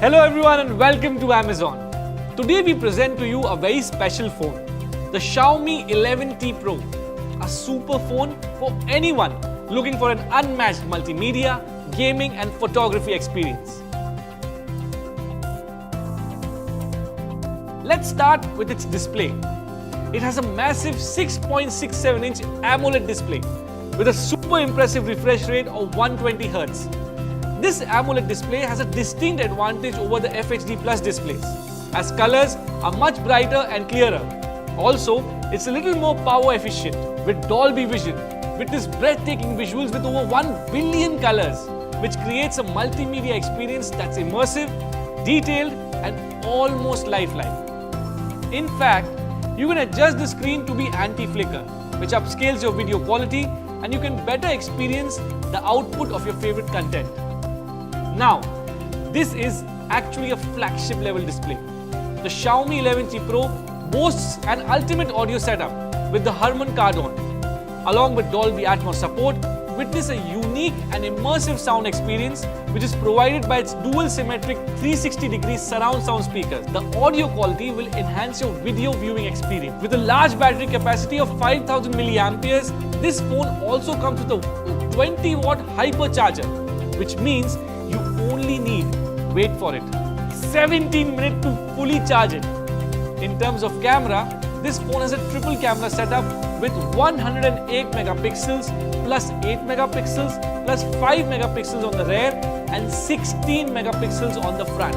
Hello everyone and welcome to Amazon. Today we present to you a very special phone, the Xiaomi 11T Pro, a super phone for anyone looking for an unmatched multimedia, gaming and photography experience. Let's start with its display. It has a massive 6.67-inch AMOLED display with a super impressive refresh rate of 120Hz. This AMOLED display has a distinct advantage over the FHD Plus displays, as colors are much brighter and clearer. Also, it's a little more power efficient with Dolby Vision. Witness breathtaking visuals with over 1 billion colors, which creates a multimedia experience that's immersive, detailed and almost lifelike. In fact, you can adjust the screen to be anti-flicker, which upscales your video quality and you can better experience the output of your favorite content. Now, this is actually a flagship level display. The Xiaomi 11T Pro boasts an ultimate audio setup with the Harman Kardon. Along with Dolby Atmos support, witness a unique and immersive sound experience which is provided by its dual symmetric 360-degree surround sound speakers. The audio quality will enhance your video viewing experience. With a large battery capacity of 5000 mAh, this phone also comes with a 20-watt hypercharger, which means you only need, wait for it, 17 minutes to fully charge it. In terms of camera, this phone has a triple camera setup with 108 megapixels plus 8 megapixels plus 5 megapixels on the rear and 16 megapixels on the front.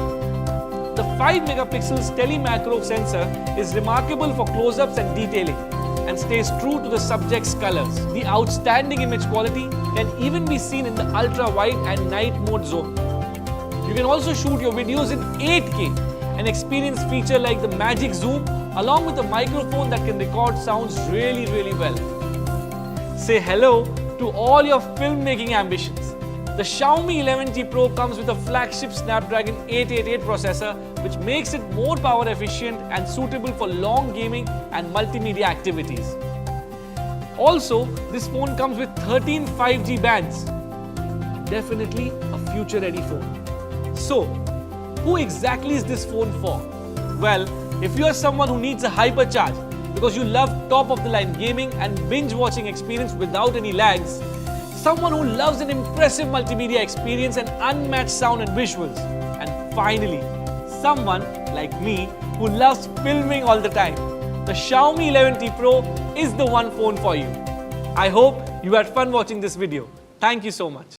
The 5 megapixels tele-macro sensor is remarkable for close-ups and detailing and stays true to the subject's colors. The outstanding image quality can even be seen in the ultra-wide and night mode zone. You can also shoot your videos in 8K and experience features like the Magic Zoom along with a microphone that can record sounds really well. Say hello to all your filmmaking ambitions. The Xiaomi 11T Pro comes with a flagship Snapdragon 888 processor which makes it more power efficient and suitable for long gaming and multimedia activities. Also, this phone comes with 13 5G bands. Definitely a future-ready phone. So, who exactly is this phone for? Well, if you are someone who needs a hypercharge because you love top-of-the-line gaming and binge-watching experience without any lags, someone who loves an impressive multimedia experience and unmatched sound and visuals, and finally, someone like me who loves filming all the time, the Xiaomi 11T Pro is the one phone for you. I hope you had fun watching this video. Thank you so much.